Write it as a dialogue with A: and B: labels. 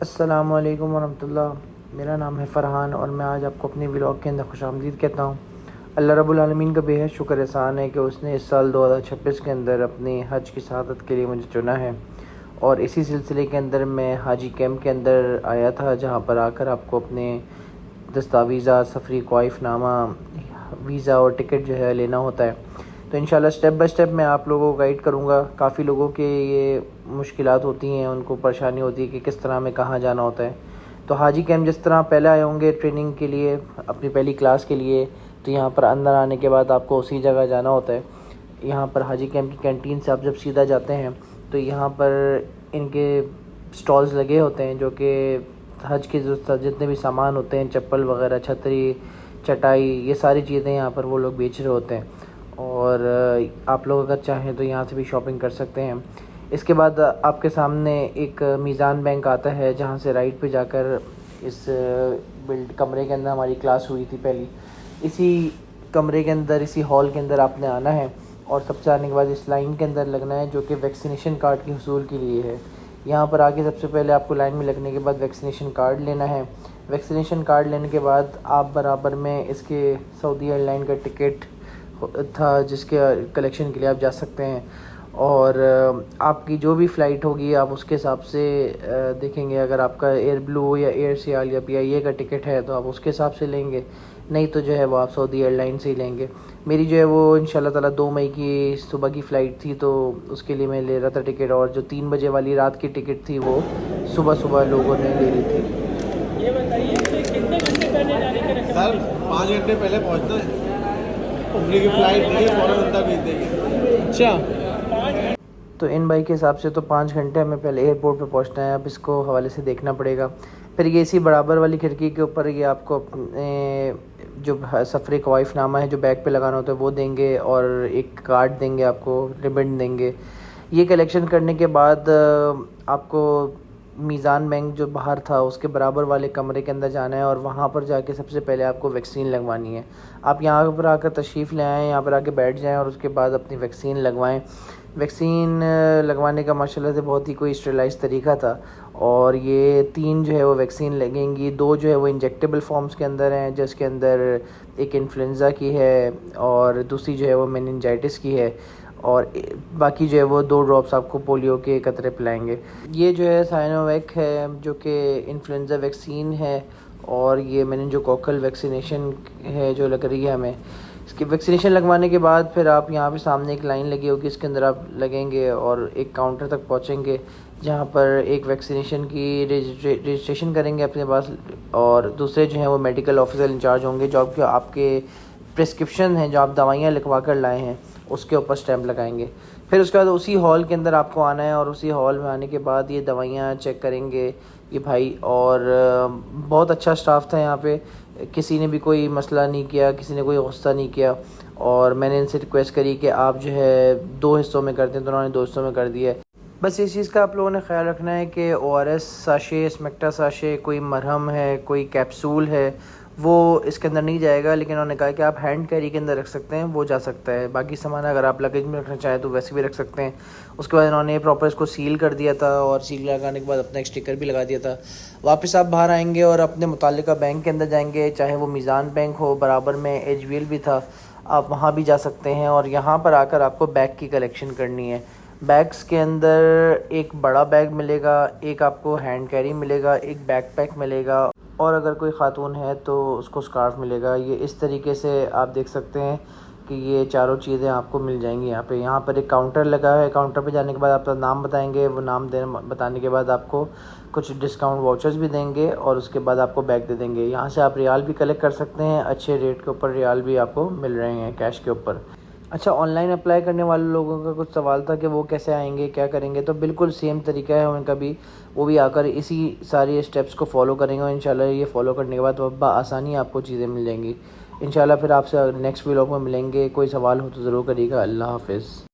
A: अस्सलामुअलैकुम वरहमतुल्लाह। मेरा नाम है फ़रहान और मैं आज आपको अपने व्लॉग के अंदर खुशामदीद कहता हूँ। अल्लाह रब्बुल आलमीन का बेहद शुक्र एहसान है कि उसने इस साल 2026 के अंदर अपनी हज की शहादत के लिए मुझे चुना है। और इसी सिलसिले के अंदर मैं हाजी कैंप के अंदर आया था, जहाँ पर आकर आपको अपने दस्तावेज़ा, सफरी ख्वाइफनामा, वीज़ा और टिकट जो है लेना होता है। तो इंशाल्लाह स्टेप बाय स्टेप मैं आप लोगों को गाइड करूँगा। काफ़ी लोगों के ये मुश्किलात होती हैं, उनको परेशानी होती है कि किस तरह में कहाँ जाना होता है। तो हाजी कैंप जिस तरह पहले आए होंगे ट्रेनिंग के लिए, अपनी पहली क्लास के लिए, तो यहाँ पर अंदर आने के बाद आपको उसी जगह जाना होता है। यहाँ पर हाजी कैंप की कैंटीन से आप जब सीधा जाते हैं तो यहाँ पर इनके स्टॉल्स लगे होते हैं, जो कि हज के जो जितने भी सामान होते हैं, चप्पल वगैरह, छतरी, चटाई, ये सारी चीज़ें यहाँ पर वो लोग बेच रहे होते हैं। और आप लोग अगर चाहें तो यहाँ से भी शॉपिंग कर सकते हैं। इसके बाद आपके सामने एक मीज़ान बैंक आता है, जहाँ से राइट पे जाकर इस कमरे के अंदर हमारी क्लास हुई थी पहली। इसी कमरे के अंदर, इसी हॉल के अंदर आपने आना है और सबसे आने के बाद इस लाइन के अंदर लगना है, जो कि वैक्सीनेशन कार्ड के हुसूल के लिए है। यहाँ पर आके सबसे पहले आपको लाइन में लगने के बाद वैक्सीनेशन कार्ड लेना है। वैक्सीनेशन कार्ड लेने के बाद आप बराबर में इसके सऊदी एयरलाइन का टिकट था, जिसके कलेक्शन के लिए आप जा सकते हैं। और आपकी जो भी फ़्लाइट होगी आप उसके हिसाब से देखेंगे। अगर आपका एयर ब्लू या एयर सियाल या पीआईए का टिकट है तो आप उसके हिसाब से लेंगे, नहीं तो जो है वो आप सऊदी एयरलाइन से ही लेंगे। मेरी जो है वो इंशाल्लाह ताला 2 मई की सुबह की फ़्लाइट थी, तो उसके लिए मैं ले रहा था टिकट। और जो 3 बजे वाली रात की टिकट थी वो सुबह सुबह लोगों ने ले ली थी।
B: ये बताइए कि कितने घंटे पहले जाने के रखते
C: सर 5 घंटे पहले पहुंचना है। उम्र की फ़्लाइट नहीं है, फ़ौरन अंदर भेज देंगे।
B: अच्छा,
A: तो इन भाई के हिसाब से तो 5 घंटे हमें पहले एयरपोर्ट पे पहुंचना है। अब इसको हवाले से देखना पड़ेगा। फिर ये इसी बराबर वाली खिड़की के ऊपर ये आपको अपने जो सफ़री ख्वाइफनामा है जो बैग पे लगाना होता है वो देंगे, और एक कार्ड देंगे, आपको रिबन देंगे। ये कलेक्शन करने के बाद आपको मीज़ान बैंक जो बाहर था उसके बराबर वाले कमरे के अंदर जाना है और वहाँ पर जाके सबसे पहले आपको वैक्सीन लगवानी है। आप यहाँ पर आकर तशरीफ़ ले आएँ, यहाँ पर आके बैठ जाएँ और उसके बाद अपनी वैक्सीन लगवाएँ। वैक्सीन लगवाने का माशाल्लाह से बहुत ही कोई स्टेलाइज तरीका था। और ये 3 जो है वो वैक्सीन लगेंगी। 2 जो है वो इंजेक्टेबल फॉर्म्स के अंदर हैं, जिसके अंदर एक इन्फ्लुएंज़ा की है और दूसरी जो है वो मेनिंजाइटिस की है, और बाकी जो है वो 2 ड्रॉप्स आपको पोलियो के कतरे पिलाएंगे। ये जो है साइनोवैक है, जो कि इन्फ्लुएंज़ा वैक्सीन है, और ये मेनिंजोकोकल वैक्सीनेशन है जो लग रही है हमें। इसकी वैक्सीनेशन लगवाने के बाद फिर आप यहाँ पे सामने एक लाइन लगी होगी, इसके अंदर आप लगेंगे और एक काउंटर तक पहुँचेंगे, जहाँ पर एक वैक्सीनेशन की रजिस्ट्रेशन करेंगे अपने पास, और दूसरे जो हैं वो मेडिकल ऑफिसर इंचार्ज होंगे, जो आपके प्रिस्क्रिप्शन हैं, जो आप दवाइयाँ लिखवा कर लाए हैं, उसके ऊपर स्टैम्प लगाएंगे। फिर उसके बाद उसी हॉल के अंदर आपको आना है और उसी हॉल में आने के बाद ये दवाइयाँ चेक करेंगे ये भाई। और बहुत अच्छा स्टाफ था यहाँ पे, किसी ने भी कोई मसला नहीं किया, किसी ने कोई गुस्सा नहीं किया। और मैंने इनसे रिक्वेस्ट करी कि आप जो है 2 हिस्सों में कर दें, तो उन्होंने 2 हिस्सों में कर दिया। बस इस चीज़ का आप लोगों ने ख्याल रखना है कि ORS साशे, स्मेक्टा साशे, कोई मरहम है, कोई कैप्सूल है, वो इसके अंदर नहीं जाएगा। लेकिन उन्होंने कहा कि आप हैंड कैरी के अंदर रख सकते हैं, वो जा सकता है। बाकी सामान अगर आप लगेज में रखना चाहें तो वैसे भी रख सकते हैं। उसके बाद इन्होंने प्रॉपर इसको सील कर दिया था, और सील लगाने के बाद अपना एक स्टिकर भी लगा दिया था। वापस आप बाहर आएंगे और अपने मुताल्लिका बैंक के अंदर जाएंगे, चाहे वो मीज़ान बैंक हो, बराबर में HVL भी था, आप वहाँ भी जा सकते हैं। और यहाँ पर आकर आपको बैग की कलेक्शन करनी है। बैग्स के अंदर एक बड़ा बैग मिलेगा, एक आपको हैंड कैरी मिलेगा, एक बैकपैक मिलेगा, और अगर कोई ख़ातून है तो उसको स्कार्फ मिलेगा। ये इस तरीके से आप देख सकते हैं कि ये चारों चीज़ें आपको मिल जाएंगी यहाँ पर एक काउंटर लगा है। काउंटर पे जाने के बाद आपका नाम बताएंगे, वो नाम बताने के बाद आपको कुछ डिस्काउंट वाउचर्स भी देंगे, और उसके बाद आपको बैग दे देंगे। यहाँ से आप रियाल भी कलेक्ट कर सकते हैं, अच्छे रेट के ऊपर रियाल भी आपको मिल रहे हैं कैश के ऊपर। अच्छा, ऑनलाइन अप्लाई करने वाले लोगों का कुछ सवाल था कि वो कैसे आएंगे, क्या करेंगे। तो बिल्कुल सेम तरीका है उनका भी, वो भी आकर इसी सारी स्टेप्स को फॉलो करेंगे, और इंशाल्लाह ये फॉलो करने के बाद आसानी आपको चीज़ें मिल जाएंगी इंशाल्लाह। फिर आपसे नेक्स्ट व्लॉग में मिलेंगे। कोई सवाल हो तो ज़रूर करिएगा। अल्लाह हाफ़िज़।